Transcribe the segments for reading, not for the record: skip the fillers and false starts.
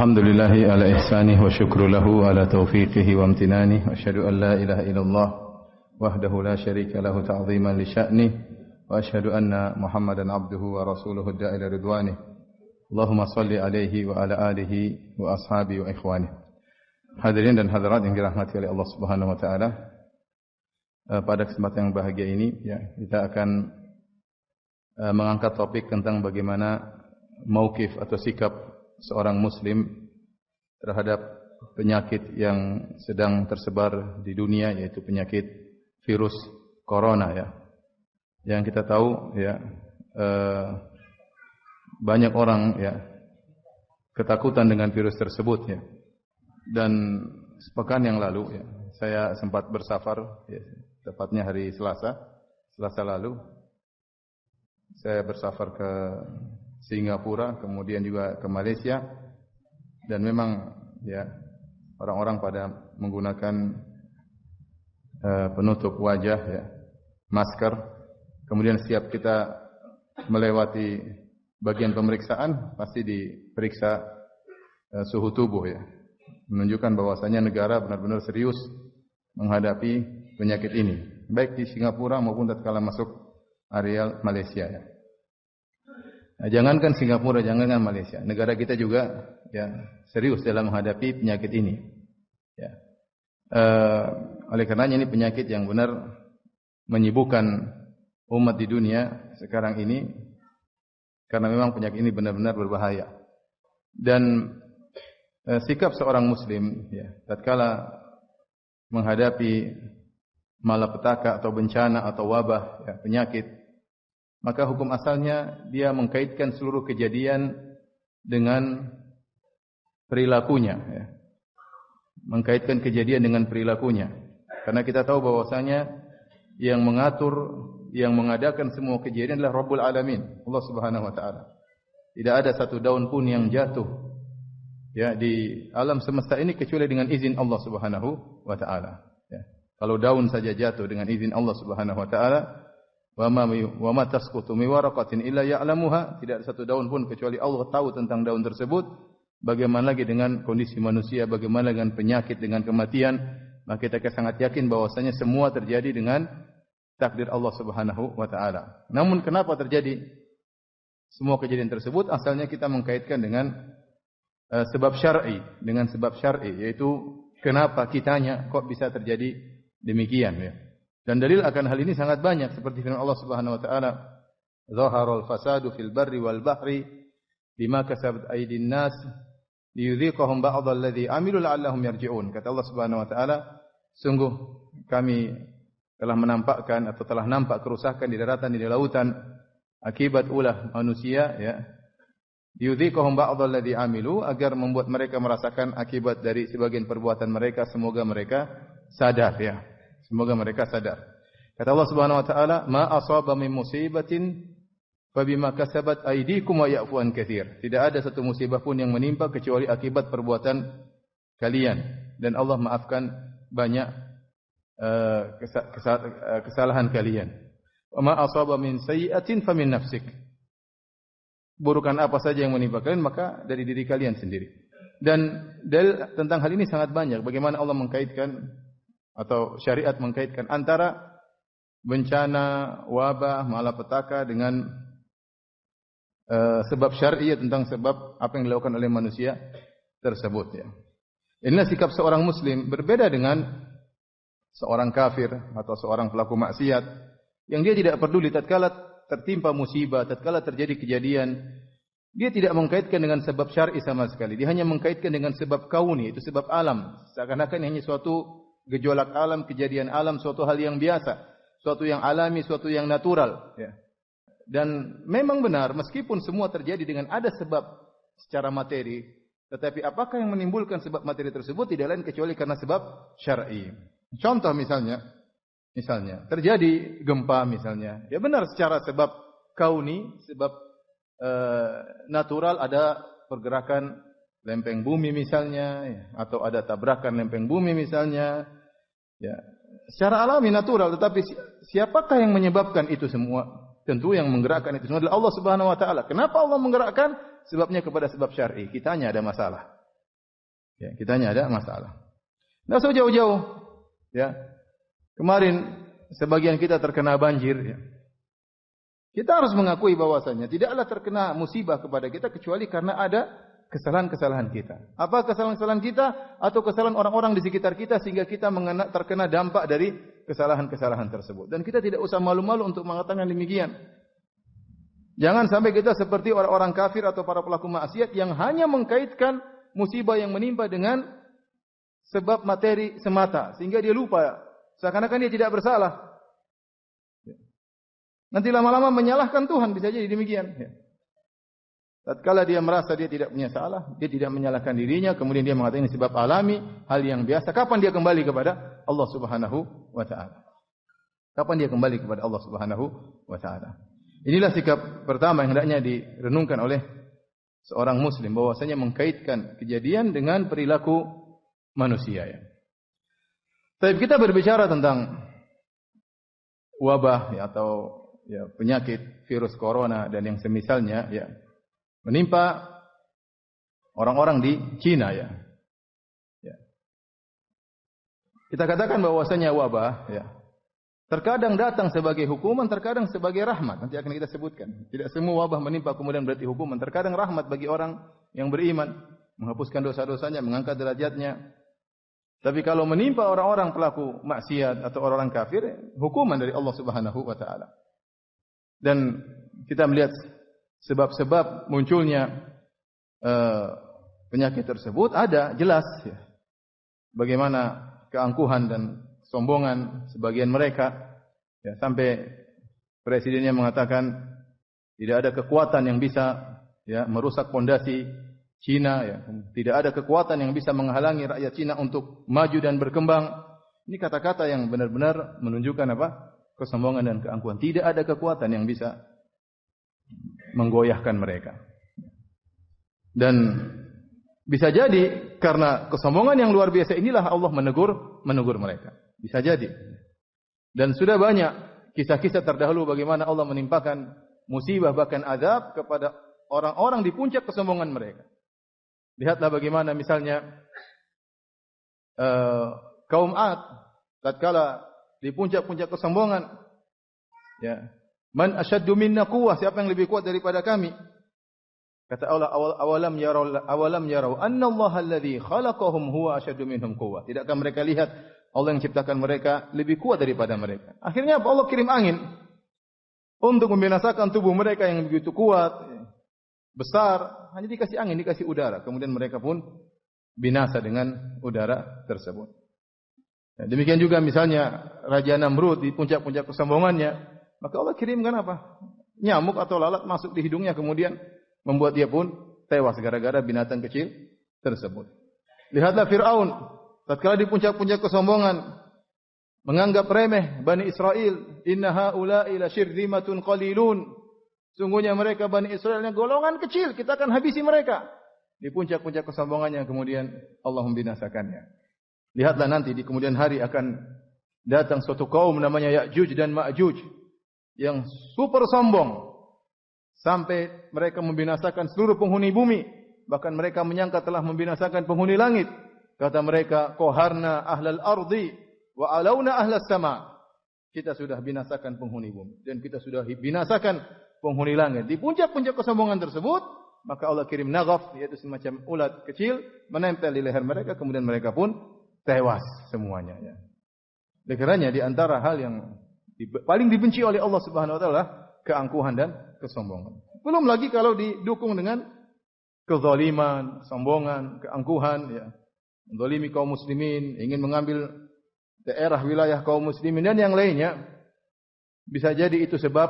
Alhamdulillahi ala ihsanih wa syukru lahu ala taufiqihi wa amtinanih wa asyhadu an la ilaha illallah wahdahu la syarika lahu ta'ziman li sya'nih wa asyhadu anna Muhammadan abduhu wa rasuluhu da'ila ridwanih. Allahumma salli alaihi wa ala alihi wa ashabihi wa ikhwanih. Hadirin dan hadirat yang dirahmati oleh Allah Subhanahu wa taala, pada kesempatan yang bahagia ini kita akan mengangkat topik tentang bagaimana mauqif atau sikap seorang muslim terhadap penyakit yang sedang tersebar di dunia, yaitu penyakit virus corona Yang kita tahu banyak orang ketakutan dengan virus tersebut Dan sepekan yang lalu saya sempat bersafar, tepatnya hari Selasa lalu saya bersafar ke Singapura, kemudian juga ke Malaysia, dan memang orang-orang pada menggunakan penutup wajah, masker. Kemudian setiap kita melewati bagian pemeriksaan pasti diperiksa suhu tubuh, menunjukkan bahwasanya negara benar-benar serius menghadapi penyakit ini, baik di Singapura maupun tatkala masuk area Malaysia. Nah, jangankan Singapura, jangankan Malaysia, negara kita juga serius dalam menghadapi penyakit ini. Oleh karenanya ini penyakit yang benar menyibukkan umat di dunia sekarang ini, karena memang penyakit ini benar-benar berbahaya. Dan sikap seorang muslim tatkala menghadapi malapetaka atau bencana atau wabah penyakit, maka hukum asalnya dia mengkaitkan seluruh kejadian dengan perilakunya, mengkaitkan kejadian dengan perilakunya. Karena kita tahu bahwasanya yang mengatur, yang mengadakan semua kejadian adalah Rabbul Alamin, Allah Subhanahu wa taala. Tidak ada satu daun pun yang jatuh di alam semesta ini kecuali dengan izin Allah Subhanahu wa taala. Kalau daun saja jatuh dengan izin Allah Subhanahu wa taala, wa ma tasqutu min waraqatin illa ya'lamuha, tidak ada satu daun pun kecuali Allah tahu tentang daun tersebut. Bagaimana lagi dengan kondisi manusia, bagaimana dengan penyakit, dengan kematian? Maka kita sangat yakin bahwasanya semua terjadi dengan takdir Allah Subhanahu wa taala. Namun kenapa terjadi semua kejadian tersebut? Asalnya kita mengkaitkan dengan sebab syar'i, yaitu kenapa kitanya kok bisa terjadi demikian Dan dalil akan hal ini sangat banyak, seperti firman Allah Subhanahu wa taala, "Zaharal fasadu fil barri wal bahri bima kasabat aydin nas liyudhiqahum ba'd alladhi 'amilu la'allahum yarji'un." Kata Allah Subhanahu wa taala, sungguh kami telah menampakkan atau telah nampak kerusakan di daratan, di lautan akibat ulah manusia liyudhiqahum ba'd alladhi 'amilu, agar membuat mereka merasakan akibat dari sebagian perbuatan mereka, semoga mereka sadar Semoga mereka sadar. Kata Allah Subhanahu wa taala, "Ma asaba min musibatin fa bima kasabat aydikum wa ya'fu an katsir." Tidak ada satu musibah pun yang menimpa kecuali akibat perbuatan kalian, dan Allah maafkan banyak kesalahan kalian. "Wa ma asaba min sayyi'atin fa min nafsik." Burukan apa saja yang menimpa kalian maka dari diri kalian sendiri. Dan dalil tentang hal ini sangat banyak. Bagaimana Allah mengkaitkan atau syariat mengkaitkan antara bencana, wabah, malapetaka dengan sebab syar'i tentang sebab apa yang dilakukan oleh manusia tersebut. Inilah sikap seorang muslim, berbeda dengan seorang kafir atau seorang pelaku maksiat yang dia tidak peduli tatkala tertimpa musibah, tatkala terjadi kejadian, dia tidak mengkaitkan dengan sebab syar'i sama sekali. Dia hanya mengkaitkan dengan sebab kauni, itu sebab alam. Seakan-akan hanya suatu gejolak alam, kejadian alam, suatu hal yang biasa, suatu yang alami, suatu yang natural. Dan memang benar, meskipun semua terjadi dengan ada sebab secara materi, tetapi apakah yang menimbulkan sebab materi tersebut tidak lain kecuali karena sebab syar'i. Contoh misalnya terjadi gempa misalnya, benar secara sebab kauni, sebab natural, ada pergerakan lempeng bumi misalnya, atau ada tabrakan lempeng bumi misalnya, secara alami natural. Tetapi siapakah yang menyebabkan itu semua? Tentu yang menggerakkan itu semua adalah Allah Subhanahu wa taala. Kenapa Allah menggerakkan? Sebabnya kepada sebab syar'i. Kitanya ada masalah. Ya, kitanya ada masalah. Nggak usah jauh-jauh. Ya. Kemarin sebagian kita terkena banjir. Ya. Kita harus mengakui bahwasanya tidaklah terkena musibah kepada kita kecuali karena ada kesalahan-kesalahan kita. Apa kesalahan-kesalahan kita atau kesalahan orang-orang di sekitar kita sehingga kita terkena dampak dari kesalahan-kesalahan tersebut. Dan kita tidak usah malu-malu untuk mengatakan demikian. Jangan sampai kita seperti orang-orang kafir atau para pelaku maksiat yang hanya mengkaitkan musibah yang menimpa dengan sebab materi semata sehingga dia lupa seakan-akan dia tidak bersalah. Nanti lama-lama menyalahkan Tuhan, bisa jadi demikian. Tatkala dia merasa dia tidak punya salah, dia tidak menyalahkan dirinya, kemudian dia mengatakan ini sebab alami, hal yang biasa. Kapan dia kembali kepada Allah Subhanahu wa taala? Kapan dia kembali kepada Allah Subhanahu wa taala? Inilah sikap pertama yang hendaknya direnungkan oleh seorang muslim, bahwasanya mengkaitkan kejadian dengan perilaku manusia ya. Tapi kita berbicara tentang wabah ya, atau ya, penyakit virus corona dan yang semisalnya ya, menimpa orang-orang di Cina ya. Ya. Kita katakan bahwasanya wabah ya, terkadang datang sebagai hukuman, terkadang sebagai rahmat. Nanti akan kita sebutkan. Tidak semua wabah menimpa kemudian berarti hukuman. Terkadang rahmat bagi orang yang beriman, menghapuskan dosa-dosanya, mengangkat derajatnya. Tapi kalau menimpa orang-orang pelaku maksiat atau orang-orang kafir, hukuman dari Allah Subhanahu wa taala. Dan kita melihat sebab-sebab munculnya penyakit tersebut ada jelas ya. Bagaimana keangkuhan dan sombongan sebagian mereka ya, sampai presidennya mengatakan tidak ada kekuatan yang bisa ya merusak pondasi Cina ya. Tidak ada kekuatan yang bisa menghalangi rakyat Cina untuk maju dan berkembang. Ini kata-kata yang benar-benar menunjukkan apa? Kesombongan dan keangkuhan. Tidak ada kekuatan yang bisa menggoyahkan mereka. Dan bisa jadi karena kesombongan yang luar biasa inilah Allah menegur mereka. Bisa jadi. Dan sudah banyak kisah-kisah terdahulu bagaimana Allah menimpakan musibah bahkan azab kepada orang-orang di puncak kesombongan mereka. Lihatlah bagaimana misalnya kaum Ad tatkala di puncak-puncak kesombongan ya, man asyaddu minna quwwah, siapa yang lebih kuat daripada kami? Kata Allah, awalam yarau anna Allah alladhi khalaqahum huwa asyaddu minhum quwwah. Tidakkah mereka lihat Allah yang ciptakan mereka lebih kuat daripada mereka? Akhirnya apa? Allah kirim angin untuk membinasakan tubuh mereka yang begitu kuat, besar, hanya dikasih angin, dikasih udara, kemudian mereka pun binasa dengan udara tersebut. Ya, demikian juga misalnya Raja Namrud di puncak-puncak kesombongannya, maka Allah kirimkan apa? Nyamuk atau lalat masuk di hidungnya, kemudian membuat dia pun tewas gara-gara binatang kecil tersebut. Lihatlah Fir'aun, tatkala di puncak-puncak kesombongan, menganggap remeh Bani Israel, inna haula'i la syirzimatun qalilun. Sungguhnya mereka Bani Israelnya golongan kecil, kita akan habisi mereka. Di puncak-puncak kesombongannya kemudian Allah membinasakannya. Lihatlah nanti di kemudian hari akan datang suatu kaum namanya Ya'juj dan Ma'juj yang super sombong sampai mereka membinasakan seluruh penghuni bumi, bahkan mereka menyangka telah membinasakan penghuni langit. Kata mereka, qaharna ahlal ardi wa alauna ahlas sama. Kita sudah binasakan penghuni bumi dan kita sudah binasakan penghuni langit. Di puncak-puncak kesombongan tersebut, maka Allah kirim naghaf, yaitu semacam ulat kecil menempel di leher mereka, kemudian mereka pun tewas semuanya ya. Oleh karenanya di antara hal yang paling dibenci oleh Allah Subhanahu wa taala keangkuhan dan kesombongan. Belum lagi kalau didukung dengan kezaliman, kesombongan, keangkuhan ya. Menzalimi kaum muslimin, ingin mengambil daerah wilayah kaum muslimin dan yang lainnya. Bisa jadi itu sebab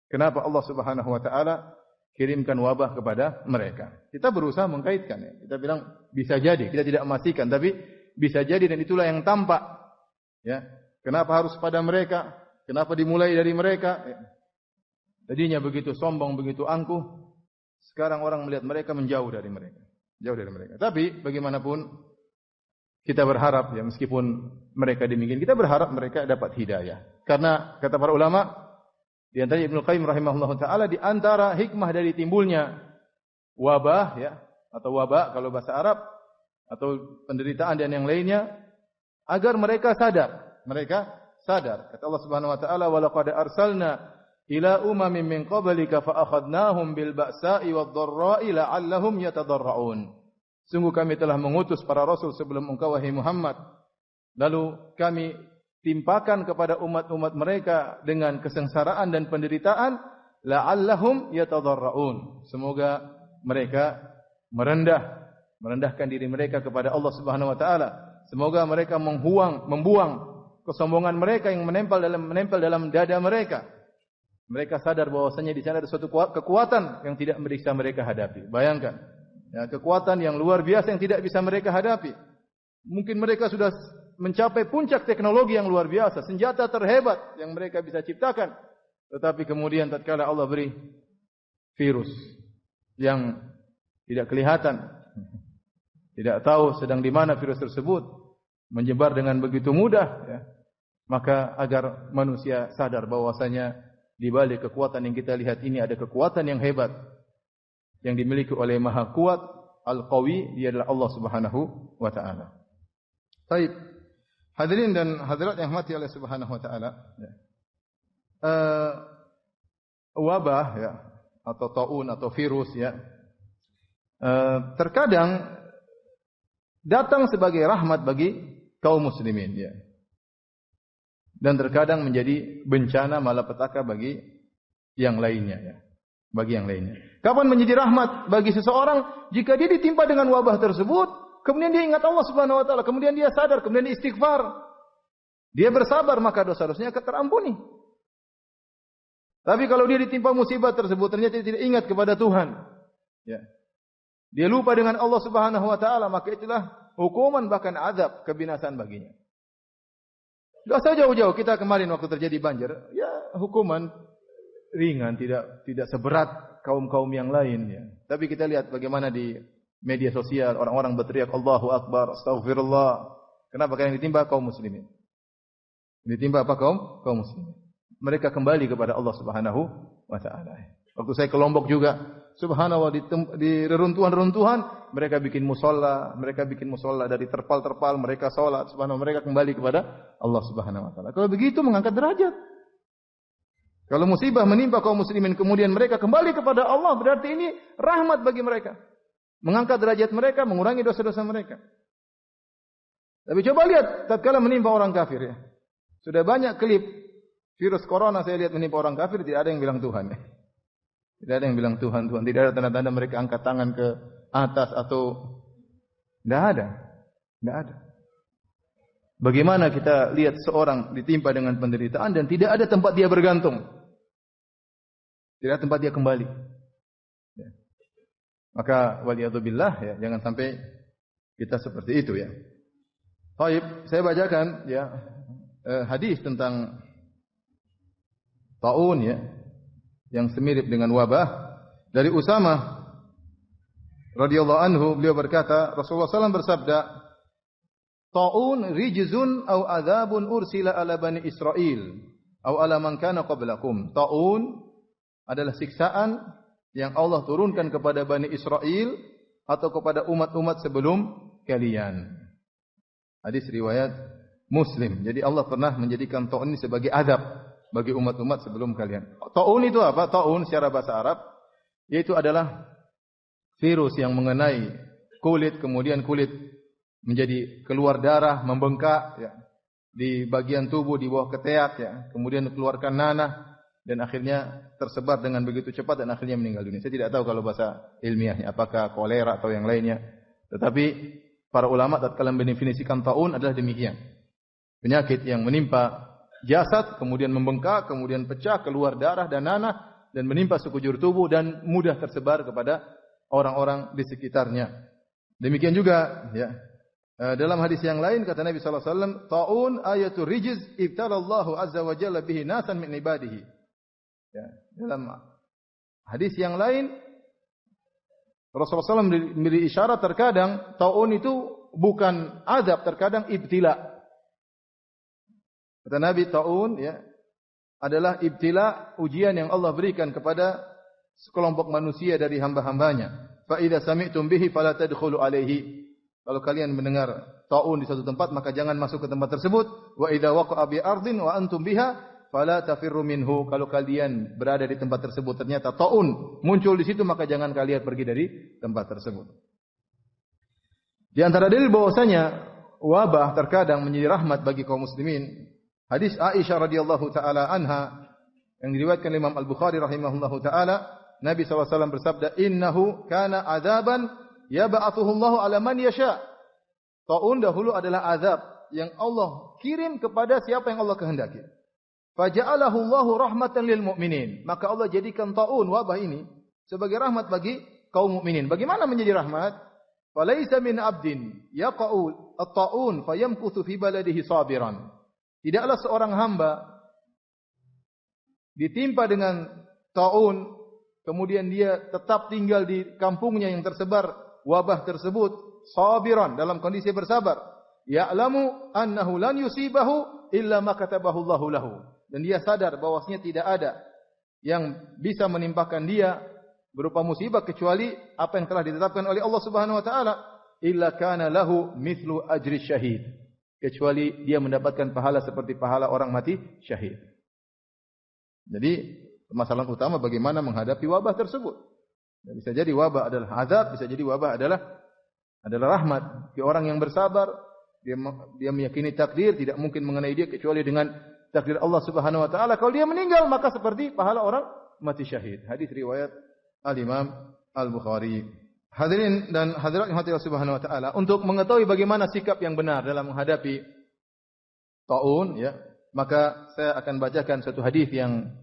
kenapa Allah Subhanahu wa taala kirimkan wabah kepada mereka. Kita berusaha mengkaitkan ya. Kita bilang bisa jadi, kita tidak memastikan, tapi bisa jadi dan itulah yang tampak. Ya, kenapa harus pada mereka? Kenapa dimulai dari mereka? Ya. Tadinya begitu sombong, begitu angkuh. Sekarang orang melihat mereka menjauh dari mereka, jauh dari mereka. Tapi bagaimanapun kita berharap ya, meskipun mereka demikian, kita berharap mereka dapat hidayah. Karena kata para ulama, di antara Ibnu Qayyim rahimahullah taala, di antara hikmah dari timbulnya wabah ya atau wabak kalau bahasa Arab atau penderitaan dan yang lainnya agar mereka sadar. Mereka sadar. Kata Allah Subhanahu wa taala, "Wa laqad arsalna ila umamin min qablika fa akhadnahum bil ba'sa'i wad dharra'i la'allahum yatadarra'un." Sungguh kami telah mengutus para rasul sebelum engkau wahai Muhammad, lalu kami timpakan kepada umat-umat mereka dengan kesengsaraan dan penderitaan, la'allahum yatadarra'un. Semoga mereka merendahkan diri mereka kepada Allah Subhanahu wa taala. Semoga mereka membuang kesombongan mereka yang menempel dalam dada mereka. Mereka sadar bahwasanya di sana ada suatu kekuatan yang tidak bisa mereka hadapi. Bayangkan, ya, kekuatan yang luar biasa yang tidak bisa mereka hadapi. Mungkin mereka sudah mencapai puncak teknologi yang luar biasa, senjata terhebat yang mereka bisa ciptakan. Tetapi kemudian tatkala Allah beri virus yang tidak kelihatan, tidak tahu sedang di mana virus tersebut, menyebar dengan begitu mudah, ya. Maka agar manusia sadar bahwasanya di balik kekuatan yang kita lihat ini ada kekuatan yang hebat yang dimiliki oleh Maha Kuat, Al-Qawi, dia adalah Allah Subhanahu wa taala. Baik. Hadirin dan hadirat yang mati oleh Subhanahu wa taala, ya. Wabah, ya, atau taun atau virus, ya, terkadang datang sebagai rahmat bagi kaum muslimin, ya, dan terkadang menjadi bencana malapetaka bagi yang lainnya, ya, bagi yang lainnya. Kapan menjadi rahmat bagi seseorang? Jika dia ditimpa dengan wabah tersebut, kemudian dia ingat Allah Subhanahu wa taala, kemudian dia sadar, kemudian dia istighfar, dia bersabar, maka dosa-dosanya akan terampuni. Tapi kalau dia ditimpa musibah tersebut, ternyata dia tidak ingat kepada Tuhan, ya, dia lupa dengan Allah Subhanahu wa taala, maka itulah hukuman, bahkan azab, kebinasaan baginya. Tidak usah jauh-jauh, kita kemarin waktu terjadi banjir, ya, hukuman ringan, tidak seberat kaum-kaum yang lain, ya. Tapi kita lihat bagaimana di media sosial orang-orang berteriak Allahu Akbar, Astaghfirullah. Kenapa? Karena yang ditimpa kaum muslimin. Ditimpa apa kaum muslimin? Mereka kembali kepada Allah Subhanahu wa taala. Waktu saya ke Lombok juga, subhanallah, di reruntuhan-reruntuhan mereka bikin musola dari terpal-terpal, mereka salat, subhanallah, mereka kembali kepada Allah Subhanahu wa taala. Kalau begitu mengangkat derajat. Kalau musibah menimpa kaum muslimin kemudian mereka kembali kepada Allah, berarti ini rahmat bagi mereka. Mengangkat derajat mereka, mengurangi dosa-dosa mereka. Tapi coba lihat tatkala menimpa orang kafir, ya. Sudah banyak klip virus corona saya lihat menimpa orang kafir, tidak ada yang bilang Tuhan. Tidak ada yang bilang Tuhan. Tidak ada tanda-tanda mereka angkat tangan ke atas atau tidak ada. Bagaimana kita lihat seorang ditimpa dengan penderitaan dan tidak ada tempat dia bergantung, tidak ada tempat dia kembali. Ya. Maka waliyadzubillah, ya, jangan sampai kita seperti itu, ya. Baik, saya bacakan, ya, hadis tentang taun, ya, yang semirip dengan wabah dari Usamah radhiyallahu anhu. Beliau berkata, Rasulullah SAW bersabda, taun rijzun au adzabun ursila ala bani Israil au ala man kana qablakum. Taun adalah siksaan yang Allah turunkan kepada bani Israel atau kepada umat-umat sebelum kalian. Hadis riwayat Muslim. Jadi Allah pernah menjadikan taun ini sebagai azab bagi umat-umat sebelum kalian. Taun itu apa? Taun secara bahasa Arab yaitu adalah virus yang mengenai kulit, kemudian kulit menjadi keluar darah, membengkak, ya, di bagian tubuh di bawah ketiak, ya, kemudian keluarkan nanah dan akhirnya tersebar dengan begitu cepat dan akhirnya meninggal dunia. Saya tidak tahu kalau bahasa ilmiahnya apakah kolera atau yang lainnya. Tetapi para ulama tatkala mendefinisikan taun adalah demikian. Penyakit yang menimpa jasad, kemudian membengkak, kemudian pecah, keluar darah dan nanah, dan menimpa sekujur tubuh dan mudah tersebar kepada orang-orang di sekitarnya. Demikian juga, ya, dalam hadis yang lain kata Nabi sallallahu alaihi wasallam, taun ayatul rijz ibtalallahu azza wa jalla bihi nasan min ibadihi. Ya, dalam hadis yang lain Rasulullah SAW memberi isyarat terkadang taun itu bukan azab, terkadang ibtila. Kata Nabi, taun, ya, adalah ibtila, ujian yang Allah berikan kepada sekelompok manusia dari hamba-hambanya. Fa idza sami'tum bihi fala tadkhulu alaihi. Kalau kalian mendengar taun di suatu tempat, maka jangan masuk ke tempat tersebut. Wa idza waqa'a bi ardin wa antum biha fala tafirru minhu. Kalau kalian berada di tempat tersebut ternyata taun muncul di situ, maka jangan kalian pergi dari tempat tersebut. Di antara dalil bahwasanya wabah terkadang menjadi rahmat bagi kaum muslimin, hadis Aisyah radhiyallahu taala anha yang diriwayatkan Imam Al-Bukhari rahimahullahu taala, Nabi SAW bersabda, "Innahu kana adzaban yab'athuhu Allahu 'ala man yasha." Taun dahulu adalah azab yang Allah kirim kepada siapa yang Allah kehendaki. Faja'alahu Allahu rahmatan lil mu'minin. Maka Allah jadikan taun, wabah ini, sebagai rahmat bagi kaum mukminin. Bagaimana menjadi rahmat? Falaisa min 'abdin yaqa'u at-ta'un fayamkuthu fi baladihi sabiran. Tidaklah seorang hamba ditimpa dengan taun, kemudian dia tetap tinggal di kampungnya yang tersebar wabah tersebut, sabiran, dalam kondisi bersabar. Ya'lamu annahu lan yusibahu illa ma katabahu Allahu lahu. Dan dia sadar bahwasanya tidak ada yang bisa menimpakan dia berupa musibah kecuali apa yang telah ditetapkan oleh Allah Subhanahu wa taala. Illa kana lahu mithlu ajri syahid. Kecuali dia mendapatkan pahala seperti pahala orang mati syahid. Jadi permasalahan utama bagaimana menghadapi wabah tersebut. Bisa jadi wabah adalah azab, bisa jadi wabah adalah rahmat. Bagi orang yang bersabar, dia meyakini takdir tidak mungkin mengenai dia kecuali dengan takdir Allah Subhanahu wa taala. Kalau dia meninggal maka seperti pahala orang mati syahid. Hadis riwayat Al-Imam Al-Bukhari. Hadirin dan hadirat yang Allah Subhanahu wa taala, untuk mengetahui bagaimana sikap yang benar dalam menghadapi taun, ya, maka saya akan bacakan satu hadis yang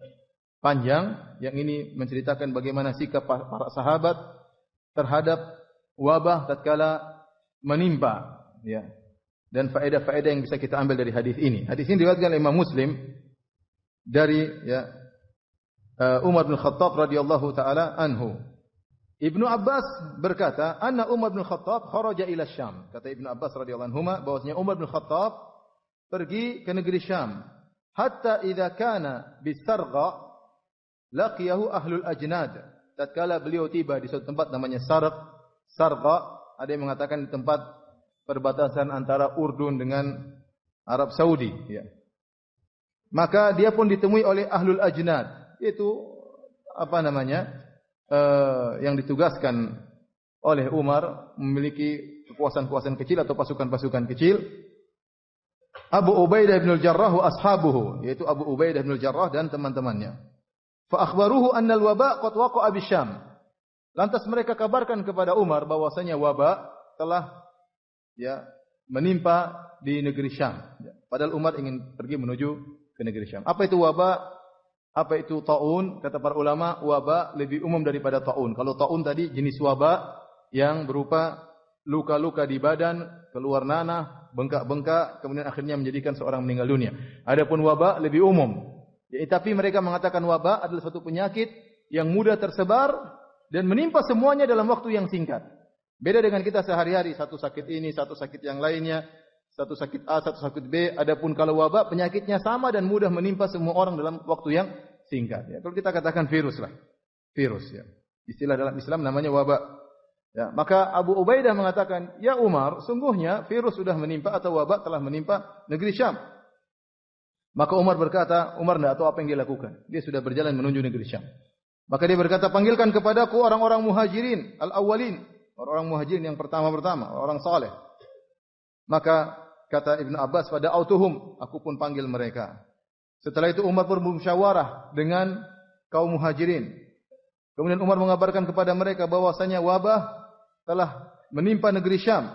panjang yang ini menceritakan bagaimana sikap para sahabat terhadap wabah tatkala menimpa, ya. Dan faedah-faedah yang bisa kita ambil dari hadis ini. Hadis ini diriwayatkan oleh Imam Muslim dari, ya, Umar bin Khattab radhiyallahu taala anhu. Ibnu Abbas berkata, "Anna Umar bin Khattab kharaja ila Syam." Kata Ibnu Abbas radhiyallahu anhu bahwasanya Umar bin Khattab pergi ke negeri Syam. Hatta idza kana bisarqa laqiyahu ahlul ajnad. Tatkala beliau tiba di suatu tempat namanya Sarqa, ada yang mengatakan di tempat perbatasan antara Urdun dengan Arab Saudi, ya. Maka dia pun ditemui oleh ahlul ajnad, yaitu yang ditugaskan oleh Umar memiliki kekuasaan-kekuasaan kecil atau pasukan-pasukan kecil. Abu Ubaidah bin al-Jarrah wa ashabuhu, yaitu Abu Ubaidah bin al-Jarrah dan teman-temannya. Fa akhbaruhu anna al-waba' qad waqa'a bisyam. Lantas mereka kabarkan kepada Umar bahwasanya wabah telah, ya, menimpa di negeri Syam. Padahal Umar ingin pergi menuju ke negeri Syam. Apa itu wabah? Apa itu taun? Kata para ulama, wabah lebih umum daripada taun. Kalau taun tadi jenis wabah yang berupa luka-luka di badan, keluar nanah, bengkak-bengkak, kemudian akhirnya menjadikan seorang meninggal dunia. Adapun wabah lebih umum. Ya, tapi mereka mengatakan wabah adalah suatu penyakit yang mudah tersebar dan menimpa semuanya dalam waktu yang singkat. Beda dengan kita sehari-hari, satu sakit ini, satu sakit yang lainnya, satu sakit A, satu sakit B. Adapun kalau wabah, penyakitnya sama dan mudah menimpa semua orang dalam waktu yang singkat. Ya, kalau kita katakan virus lah, virus, ya. Istilah dalam Islam namanya wabah. Ya, maka Abu Ubaidah mengatakan, ya Umar, sungguhnya virus sudah menimpa atau wabah telah menimpa negeri Syam. Maka Umar berkata, Umar tidak tahu apa yang dia lakukan. Dia sudah berjalan menuju negeri Syam. Maka dia berkata, panggilkan kepadaku orang-orang muhajirin al-awwalin, orang-orang muhajirin yang pertama-pertama, orang saleh. Maka kata Ibnu Abbas, pada autuhum, aku pun panggil mereka. Setelah itu Umar pun bermusyawarah dengan kaum muhajirin. Kemudian Umar mengabarkan kepada mereka bahwasanya wabah telah menimpa negeri Syam.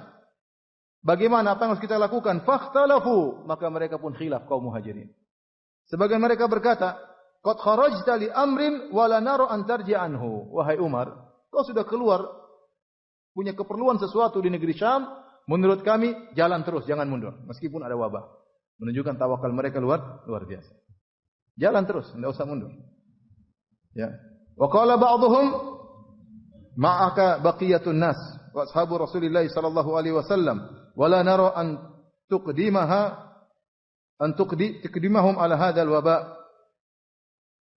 Bagaimana, apa yang harus kita lakukan? Fakhtalafu, maka mereka pun khilaf kaum muhajirin. Sebagian mereka berkata, qad kharajta li amrin wa la nara an tarji anhu. Wahai Umar, kau sudah keluar punya keperluan sesuatu di negeri Syam, menurut kami jalan terus, jangan mundur meskipun ada wabah. Menunjukkan tawakal mereka luar biasa. Jalan terus, tidak usah mundur. Ya. Wa qala ba'dhum ma'aka baqiyatun nas wa ashabu Rasulillah sallallahu alaihi wasallam wa la nara an tuqdimahum ala hadzal waba.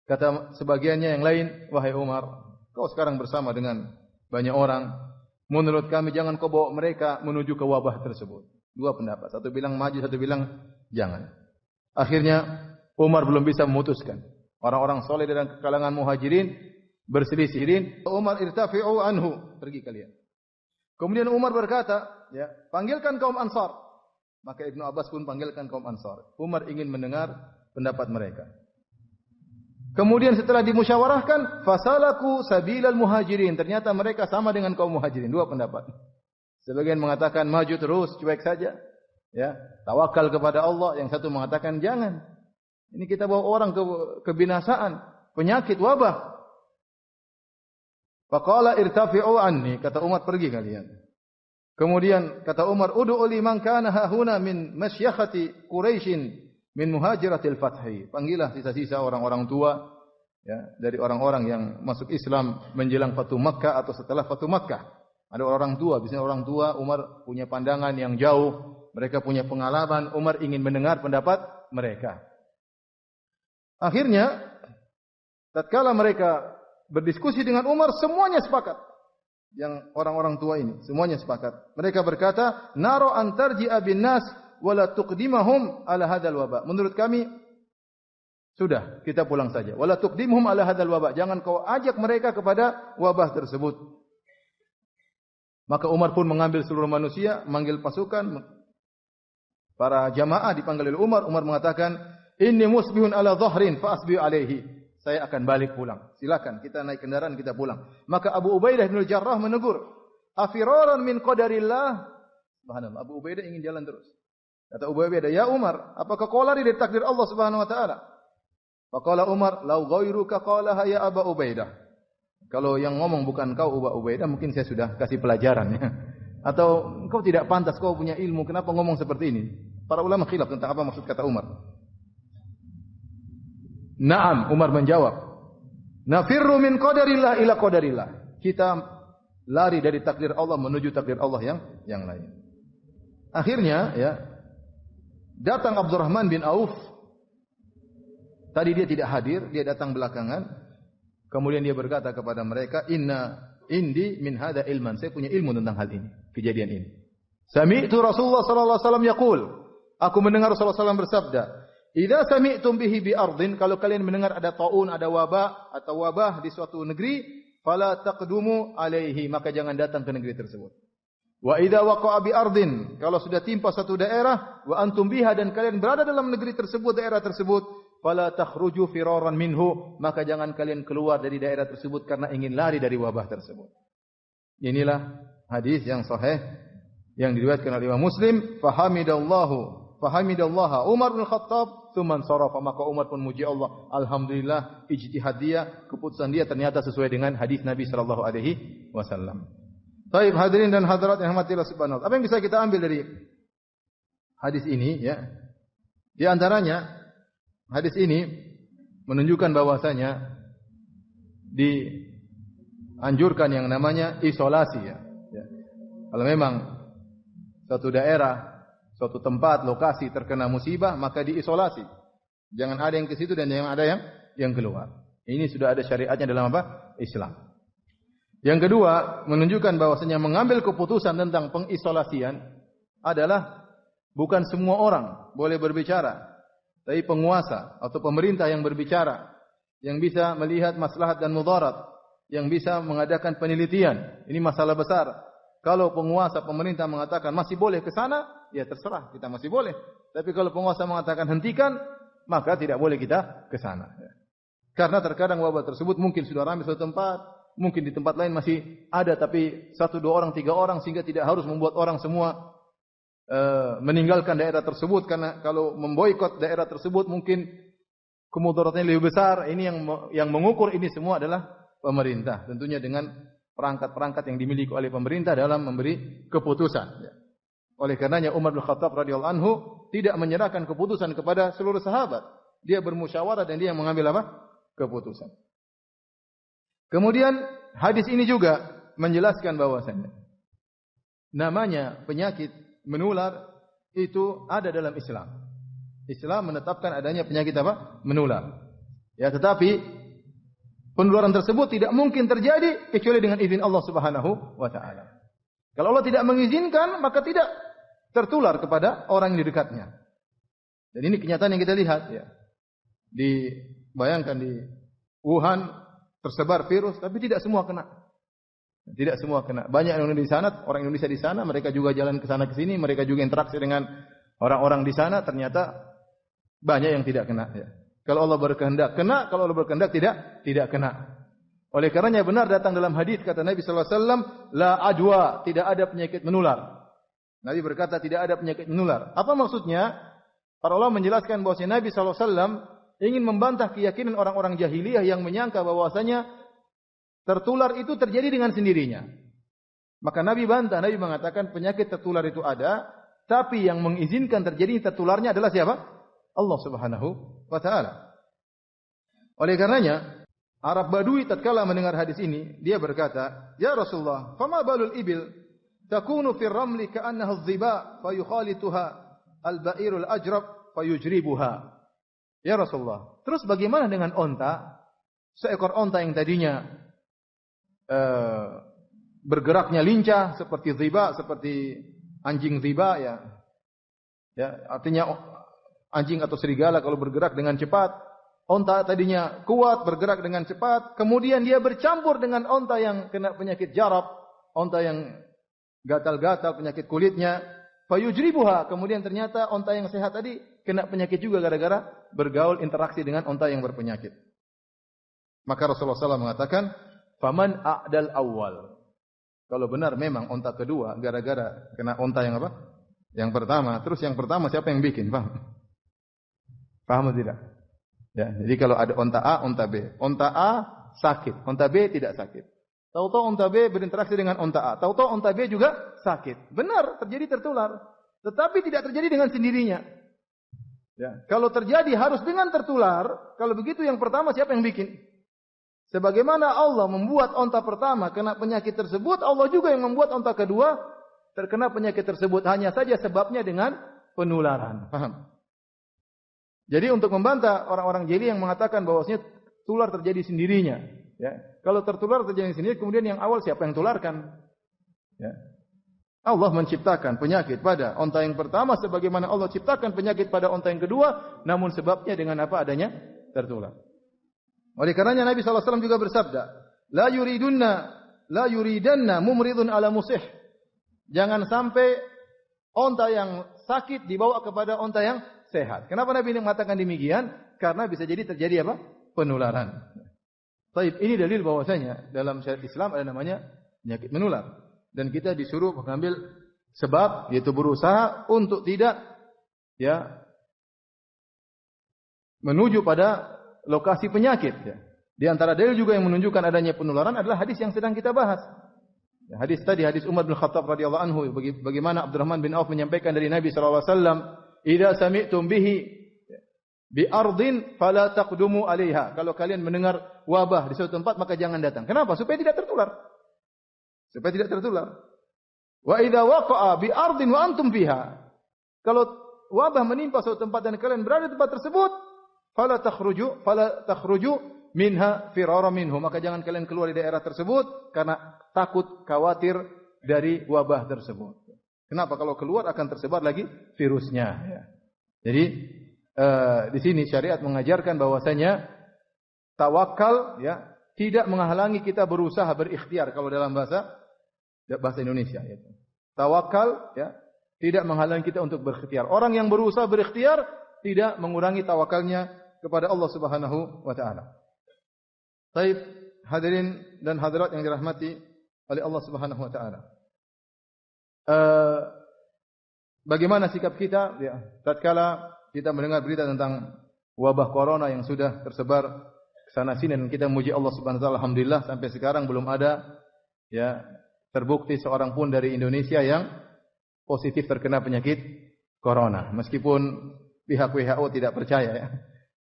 Kata sebagiannya yang lain, wahai Umar, kau sekarang bersama dengan banyak orang, Menurut kami jangan kau bawa mereka menuju ke wabah tersebut. Dua pendapat. Satu bilang maju, satu bilang jangan. Akhirnya Umar belum bisa memutuskan. Orang-orang soleh dari kalangan muhajirin berselisih. Umar irtafi'u anhu. Pergi kalian. Kemudian Umar berkata, ya, panggilkan kaum Ansar. Maka Ibnu Abbas pun panggilkan kaum Ansar. Umar ingin mendengar pendapat mereka. Kemudian setelah dimusyawarahkan, fasalaku sabilal muhajirin. Ternyata mereka sama dengan kaum muhajirin. Dua pendapat. Sebagian mengatakan maju terus, cuek saja. Ya, tawakal kepada Allah. Yang satu mengatakan jangan. Ini kita bawa orang ke kebinasaan, penyakit, wabah. Faqala irtafi'u anni. Kata Umar, pergi kalian. Kemudian kata Umar, ud'u liman kana hahuna min masyakhati Quraisyin min muhajiratil fathi. Panggillah sisa-sisa orang-orang tua, ya, dari orang-orang yang masuk Islam menjelang Fatu Makkah atau setelah Fatu Makkah. Ada orang tua, biasanya orang tua. Umar punya pandangan yang jauh, mereka punya pengalaman. Umar ingin mendengar pendapat mereka. Akhirnya tatkala mereka berdiskusi dengan Umar, semuanya sepakat. Yang orang-orang tua ini semuanya sepakat. Mereka berkata, naro antarji'a bin nas wala tuqdimahum ala hadzal waba. Menurut kami sudah, kita pulang saja. Wala tuqdimhum ala hadzal waba. Jangan kau ajak mereka kepada wabah tersebut. Maka Umar pun mengambil seluruh manusia, manggil pasukan. Para jamaah dipanggil oleh Umar. Umar mengatakan, inni musbihun ala dhahrin fa asbihu alaihi. Saya akan balik pulang. Silakan, kita naik kendaraan, kita pulang. Maka Abu Ubaidah bin Jarrah menegur, afiraran min qadarillah. Subhanallah, Abu Ubaidah ingin jalan terus. Kata Abu Ubaidah, ya Umar, apakah kau lari dari takdir Allah Subhanahu wa taala? Faqala Umar, lau ghairuka qalaha ya Abu Ubaidah. Kalau yang ngomong bukan kau Abu Ubaidah, mungkin saya sudah kasih pelajaran, ya. Atau kau tidak pantas, kau punya ilmu, kenapa ngomong seperti ini? Para ulama khilaf tentang apa maksud kata Umar. Naam, Umar menjawab. Nafirru min qadarillah ila qadarillah. Kita lari dari takdir Allah menuju takdir Allah yang lain. Akhirnya, ya, datang Abdurrahman bin Auf. Tadi dia tidak hadir, dia datang belakangan. Kemudian dia berkata kepada mereka, inna indi min hada ilman. Saya punya ilmu tentang hal ini, kejadian ini. Sami'tu Rasulullah sallallahu alaihi wasallam yaqul. Aku mendengar Rasulullah sallallahu alaihi wasallam bersabda, idza sami'tum bihi bi ardin, kalau kalian mendengar ada taun, ada wabah atau wabah di suatu negeri, fala taqdumu alaihi, maka jangan datang ke negeri tersebut. Wa idza waqa'a bi ardin, kalau sudah timpa suatu daerah, wa antum biha, dan kalian berada dalam negeri tersebut, daerah tersebut, fala takhruju firaran minhu, maka jangan kalian keluar dari daerah tersebut karena ingin lari dari wabah tersebut. Inilah hadis yang sahih yang diriwayatkan oleh Imam Muslim. Fahamidallaha Umar bin Khattab tsumman sarafa, maka Umar pun muji Allah. Alhamdulillah, ijtihad dia, keputusan dia ternyata sesuai dengan hadis Nabi sallallahu alaihi wasallam. Baik, hadirin dan hadirat yang rahmati Allah subhanahu wa taala. Apa yang bisa kita ambil dari hadis ini, ya? Di antaranya hadis ini menunjukkan bahwasanya dianjurkan yang namanya isolasi, ya. Kalau memang suatu daerah, suatu tempat, lokasi terkena musibah, maka diisolasi. Jangan ada yang ke situ dan jangan ada yang keluar. Ini sudah ada syariatnya dalam apa? Islam. Yang kedua, menunjukkan bahwasanya mengambil keputusan tentang pengisolasian adalah bukan semua orang boleh berbicara, tapi penguasa atau pemerintah yang berbicara, yang bisa melihat maslahat dan mudarat, yang bisa mengadakan penelitian. Ini masalah besar. Kalau penguasa pemerintah mengatakan masih boleh ke sana, ya terserah, kita masih boleh. Tapi kalau penguasa mengatakan hentikan, maka tidak boleh kita ke sana. Karena terkadang wabah tersebut mungkin sudah ramai suatu tempat, mungkin di tempat lain masih ada, tapi 1, 2 orang, 3 orang, sehingga tidak harus membuat orang semua meninggalkan daerah tersebut. Karena kalau memboikot daerah tersebut mungkin kemudaratnya lebih besar. Ini yang mengukur ini semua adalah pemerintah. Tentunya dengan perangkat-perangkat yang dimiliki oleh pemerintah dalam memberi keputusan. Oleh karenanya Umar bin Khattab radhiyallahu anhu tidak menyerahkan keputusan kepada seluruh sahabat. Dia bermusyawarah dan dia mengambil apa? Keputusan. Kemudian hadis ini juga menjelaskan bahwasanya namanya penyakit menular itu ada dalam Islam. Islam menetapkan adanya penyakit apa? Menular. Ya, tetapi penularan tersebut tidak mungkin terjadi kecuali dengan izin Allah Subhanahu wa taala. Kalau Allah tidak mengizinkan, maka tidak tertular kepada orang yang di dekatnya. Dan ini kenyataan yang kita lihat ya. Bayangkan di Wuhan tersebar virus, tapi tidak semua kena. Tidak semua kena. Banyak orang Indonesia di sana, mereka juga jalan ke sana ke sini, mereka juga interaksi dengan orang-orang di sana, ternyata banyak yang tidak kena ya. Kalau Allah berkehendak kena, kalau Allah berkehendak tidak kena. Oleh karenanya benar datang dalam hadis kata Nabi sallallahu alaihi wasallam, la adwa, tidak ada penyakit menular. Nabi berkata tidak ada penyakit menular. Apa maksudnya? Para ulama menjelaskan bahwa Nabi sallallahu alaihi wasallam ingin membantah keyakinan orang-orang jahiliyah yang menyangka bahwasanya tertular itu terjadi dengan sendirinya. Maka Nabi bantah, Nabi mengatakan penyakit tertular itu ada, tapi yang mengizinkan terjadi tertularnya adalah siapa? Allah Subhanahu wa taala. Oleh karenanya, Arab Badui tatkala mendengar hadis ini, dia berkata, "Ya Rasulullah, fama balul ibil takunu fir ramli ka'annaha adh-dhiba fayukhalituha al-ba'irul ajrab fayujribuha." Ya Rasulullah, terus bagaimana dengan onta? Seekor onta yang tadinya bergeraknya lincah seperti dhiba, seperti anjing dhiba ya. Ya, artinya anjing atau serigala kalau bergerak dengan cepat, onta tadinya kuat bergerak dengan cepat, kemudian dia bercampur dengan onta yang kena penyakit jarab, onta yang gatal-gatal penyakit kulitnya, fayujribuha, kemudian ternyata onta yang sehat tadi kena penyakit juga gara-gara bergaul interaksi dengan onta yang berpenyakit. Maka Rasulullah SAW mengatakan, faman a'dal awal. Kalau benar memang onta kedua gara-gara kena onta yang apa? Yang pertama. Terus yang pertama siapa yang bikin? Paham? Paham atau tidak? Ya, jadi kalau ada onta A, onta B. Onta A sakit, onta B tidak sakit. Tahu-tahu onta B berinteraksi dengan onta A. Tahu-tahu onta B juga sakit. Benar, terjadi tertular. Tetapi tidak terjadi dengan sendirinya. Ya, kalau terjadi harus dengan tertular. Kalau begitu yang pertama siapa yang bikin? Sebagaimana Allah membuat onta pertama kena penyakit tersebut, Allah juga yang membuat onta kedua terkena penyakit tersebut. Hanya saja sebabnya dengan penularan. Paham? Jadi untuk membantah orang-orang jeli yang mengatakan bahwasanya tular terjadi sendirinya. Ya. Kalau tertular terjadi sendiri, kemudian yang awal siapa yang tularkan? Ya. Allah menciptakan penyakit pada onta yang pertama sebagaimana Allah ciptakan penyakit pada onta yang kedua, namun sebabnya dengan apa adanya tertular. Oleh karenanya Nabi SAW juga bersabda, la yuridanna mumridun ala musih. Jangan sampai onta yang sakit dibawa kepada onta yang sehat. Kenapa Nabi ini mengatakan demikian? Karena bisa jadi terjadi apa? Penularan. Baik, ini dalil bahwasanya dalam syariat Islam ada namanya penyakit menular. Dan kita disuruh mengambil sebab, yaitu berusaha untuk tidak ya menuju pada lokasi penyakit. Ya. Di antara dalil juga yang menunjukkan adanya penularan adalah hadis yang sedang kita bahas. Ya, hadis tadi, hadis Umar bin Khattab radhiyallahu anhu, bagaimana Abdurrahman bin Auf menyampaikan dari Nabi sallallahu alaihi wasallam, "Idza sami'tum bihi bi ardin fala taqdumu 'alaiha." Kalau kalian mendengar wabah di suatu tempat maka jangan datang. Kenapa? Supaya tidak tertular. Supaya tidak tertular. Wa idza waqa'a bi ardin wa antum fiha. Kalau wabah menimpa suatu tempat dan kalian berada di tempat tersebut, fala takhruju minha firara minhu. Maka jangan kalian keluar dari daerah tersebut karena takut, khawatir dari wabah tersebut. Kenapa? Kalau keluar akan tersebar lagi virusnya. Ya. Jadi di sini syariat mengajarkan bahwasanya tawakal ya tidak menghalangi kita berusaha berikhtiar kalau dalam bahasa Indonesia. Ya. Tawakal ya tidak menghalangi kita untuk berikhtiar. Orang yang berusaha berikhtiar tidak mengurangi tawakalnya kepada Allah Subhanahu wa taala. Baik, hadirin dan hadirat yang dirahmati oleh Allah Subhanahu wa taala. Bagaimana sikap kita ya tatkala kita mendengar berita tentang wabah corona yang sudah tersebar sana sini dan kita memuji Allah Subhanahu wa taala, alhamdulillah sampai sekarang belum ada ya terbukti seorang pun dari Indonesia yang positif terkena penyakit corona. Meskipun pihak WHO tidak percaya ya.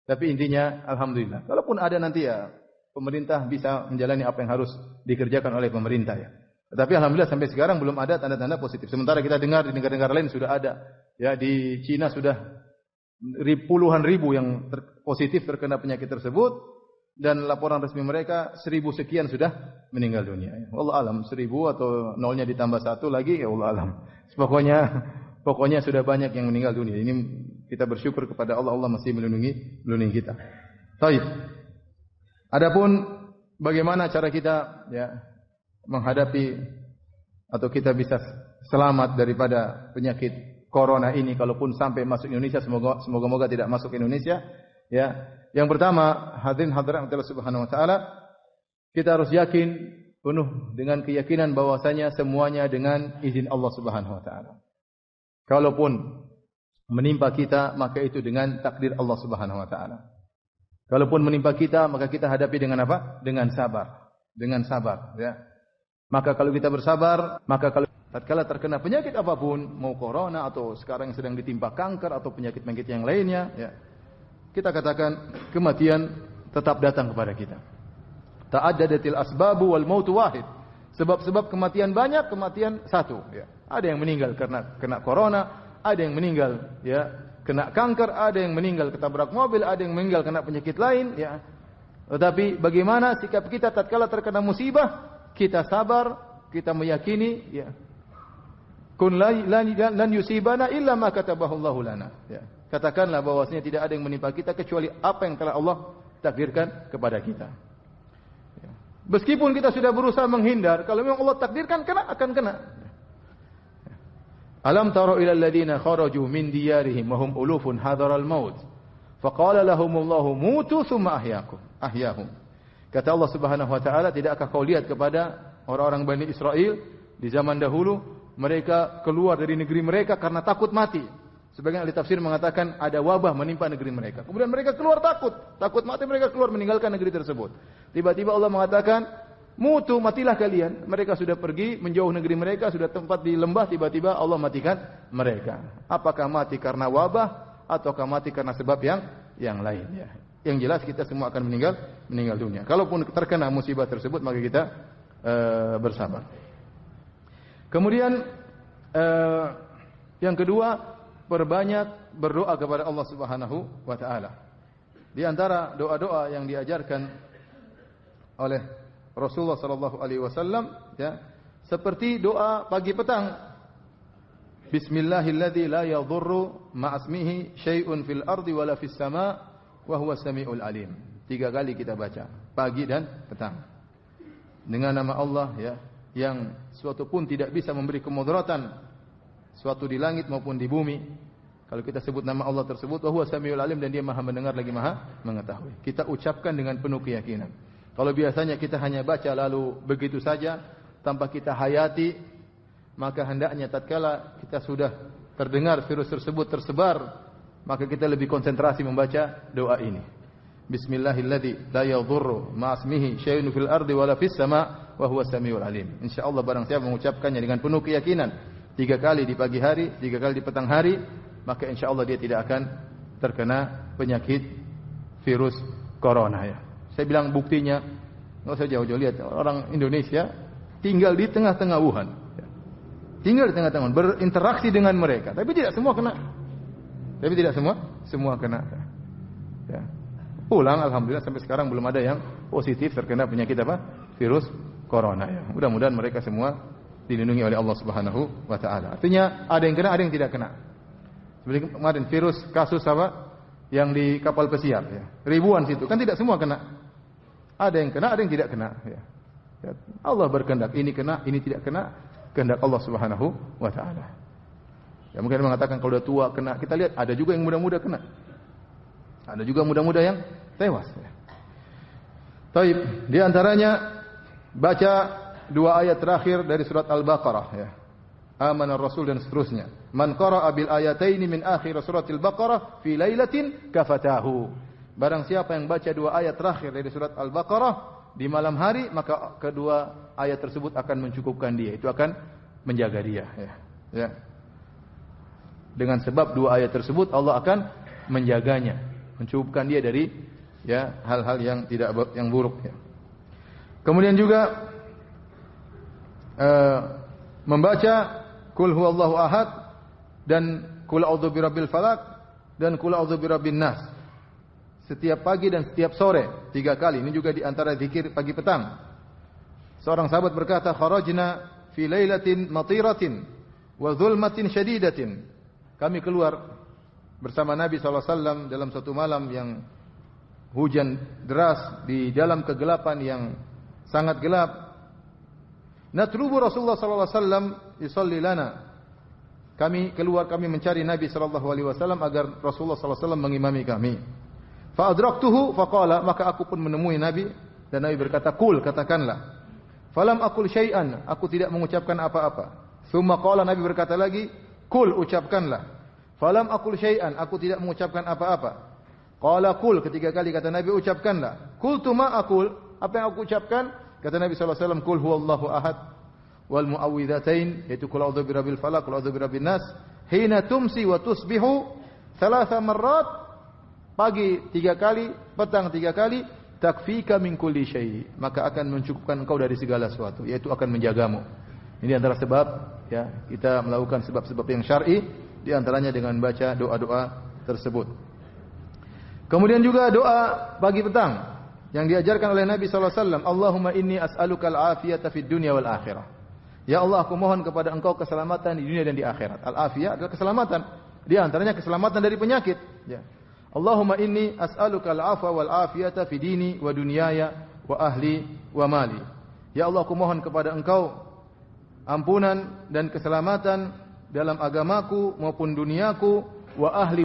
Tapi intinya alhamdulillah. Kalaupun ada nanti ya pemerintah bisa menjalani apa yang harus dikerjakan oleh pemerintah ya. Tetapi alhamdulillah sampai sekarang belum ada tanda-tanda positif. Sementara kita dengar di negara-negara lain sudah ada. Ya di Cina sudah puluhan ribu yang positif terkena penyakit tersebut. dan laporan resmi mereka 1000 sekian sudah meninggal dunia. Wallahu alam, 1000 atau nolnya ditambah 1 lagi, ya Allah alam. Pokoknya sudah banyak yang meninggal dunia. Ini kita bersyukur kepada Allah, Allah masih melindungi kita. Baik. Adapun bagaimana cara kita ya menghadapi atau kita bisa selamat daripada penyakit corona ini kalaupun sampai masuk Indonesia, semoga tidak masuk Indonesia ya. Yang pertama, hadirin hadirat Allah Subhanahu wa taala, kita harus yakin penuh dengan keyakinan bahwasanya semuanya dengan izin Allah Subhanahu wa taala. Kalaupun menimpa kita, maka itu dengan takdir Allah Subhanahu wa taala. Kalaupun menimpa kita, maka kita hadapi dengan apa? Dengan sabar. Dengan sabar, ya. Maka kalau kita bersabar, maka kalau tatkala terkena penyakit apapun, mau corona atau sekarang sedang ditimpa kanker atau penyakit-penyakit yang lainnya, ya. Kita katakan kematian tetap datang kepada kita. Ta'addadatil asbabu wal mautu wahid. Sebab-sebab kematian banyak, kematian satu, ya. Ada yang meninggal karena kena corona, ada yang meninggal ya kena kanker, ada yang meninggal ketabrak mobil, ada yang meninggal kena penyakit lain, ya. Tetapi bagaimana sikap kita tatkala terkena musibah? Kita sabar, kita meyakini, ya. Kun lan yusibana illa ma katabahu Allahu lana, ya. Katakanlah bahwasanya tidak ada yang menimpa kita kecuali apa yang telah Allah takdirkan kepada kita. Ya. Meskipun kita sudah berusaha menghindar, kalau memang Allah takdirkan kena, akan kena. Alam tara ila alladziina kharaju min diyarihim wa hum ulufun hadaral maut. Faqala lahumullahu mutu tsumma ahyahum. Kata Allah Subhanahu wa taala, tidakkah kau lihat kepada orang-orang Bani Israel di zaman dahulu, mereka keluar dari negeri mereka karena takut mati. Sebagian ahli tafsir mengatakan ada wabah menimpa negeri mereka. Kemudian mereka keluar takut mati, mereka keluar meninggalkan negeri tersebut. Tiba-tiba Allah mengatakan, mutu, matilah kalian. Mereka sudah pergi menjauh negeri mereka, sudah tempat di lembah, tiba-tiba Allah matikan mereka. Apakah mati karena wabah ataukah mati karena sebab yang lain, ya. Yang jelas kita semua akan meninggal dunia. Kalaupun terkena musibah tersebut, maka kita bersabar. Kemudian yang kedua, perbanyak berdoa kepada Allah Subhanahu wa taala. Di antara doa-doa yang diajarkan oleh Rasulullah sallallahu alaihi wasallam, ya, seperti doa pagi petang. Bismillahilladzi la yadhurru ma'asmihi syai'un fil ardi wala fis sama' wa huwas samiul alim. 3 kali kita baca, pagi dan petang. Dengan nama Allah, ya, yang suatu pun tidak bisa memberi kemudaratan suatu di langit maupun di bumi. Kalau kita sebut nama Allah tersebut, wa huwas samiul alim, dan dia Maha mendengar lagi Maha mengetahui. Kita ucapkan dengan penuh keyakinan. Kalau biasanya kita hanya baca lalu begitu saja tanpa kita hayati, maka hendaknya tatkala kita sudah terdengar virus tersebut tersebar, maka kita lebih konsentrasi membaca doa ini. Bismillahilladzi la yadhurru ma'asmihi syai'un fil ardi wala fis sama' wa huwas samiul alim. Insyaallah barang siapa mengucapkannya dengan penuh keyakinan 3 kali di pagi hari, 3 kali di petang hari, maka insyaallah dia tidak akan terkena penyakit virus corona, ya. Saya bilang buktinya, nggak usah jauh-jauh, lihat orang Indonesia tinggal di tengah-tengah Wuhan, ya. Tinggal di tengah-tengah, berinteraksi dengan mereka, tapi tidak semua kena. Tapi tidak semua kena. Ya. Pulang, alhamdulillah sampai sekarang belum ada yang positif terkena penyakit apa? Virus corona, ya. Mudah-mudahan mereka semua dilindungi oleh Allah Subhanahu wa taala. Artinya ada yang kena, ada yang tidak kena. Seperti kemarin virus kasus apa? Yang di kapal pesiar, ya. Ribuan situ, kan tidak semua kena. Ada yang kena, ada yang tidak kena, ya. Ya. Allah berkehendak, ini kena, ini tidak kena, kehendak Allah Subhanahu wa taala. Ya, mungkin mengatakan kalau sudah tua kena, kita lihat ada juga yang muda-muda kena. Ada juga muda-muda yang tewas, ya. Taib, di antaranya baca 2 ayat terakhir dari surat Al-Baqarah, ya. Amana Rasul dan seterusnya. Man qara'a bil ayataini min akhir suratil Baqarah fi lailatin kafatahu. Barang siapa yang baca 2 ayat terakhir dari surat Al-Baqarah di malam hari, maka kedua ayat tersebut akan mencukupkan dia. Itu akan menjaga dia, ya. Ya. Dengan sebab 2 ayat tersebut Allah akan menjaganya, mencukupkan dia dari, ya, hal-hal yang yang buruk, ya. Kemudian juga membaca Qul huwallahu ahad dan Qul a'udzu birabbil falaq dan Qul a'udzu birabbin nas setiap pagi dan setiap sore 3 kali. Ini juga di antara zikir pagi petang. Seorang sahabat berkata, "Kharajna fi lailatin matiratin wa dhulmatin shadidatin." Kami keluar bersama Nabi SAW dalam satu malam yang hujan deras, di dalam kegelapan yang sangat gelap. Natlubu Rasulullah SAW yusalli lana. Kami keluar, kami mencari Nabi SAW agar Rasulullah SAW mengimami kami. Fa adraktuhu faqala, maka aku pun menemui Nabi dan Nabi berkata, "Qul," katakanlah. Falam aqul syai'an, aku tidak mengucapkan apa-apa. Tsumma qala, Nabi berkata lagi, "Qul," ucapkanlah. Falam aqul syai'an, aku tidak mengucapkan apa-apa. Qala qul, ketiga kali kata Nabi, ucapkanlah. Qultu ma aqul, apa yang aku ucapkan? Kata Nabi SAW, "Qul huwallahu ahad wal muawwidzatain," yaitu qul a'udzu birabbil falaq, qul a'udzu birabbin nas, hina tumsi wa tusbihu 3 marrat, pagi 3 kali, petang 3 kali, takfika min kulli syai', maka akan mencukupkan engkau dari segala sesuatu, yaitu akan menjagamu. Ini antara sebab ya kita melakukan sebab-sebab yang syar'i, di antaranya dengan baca doa-doa tersebut. Kemudian juga doa pagi petang yang diajarkan oleh Nabi SAW. Allahumma inni as'alukal afiyata fid dunya wal akhirah. Ya Allah, aku mohon kepada engkau keselamatan di dunia dan di akhirat. Al-afiyah adalah keselamatan. Di antaranya keselamatan dari penyakit. Ya. Allahumma inni as'alukal afwa wal afiyata fi dini wa dunyaya wa ahli wa mali. Ya Allah, aku mohon kepada engkau ampunan dan keselamatan dalam agamaku maupun duniaku, wa ahli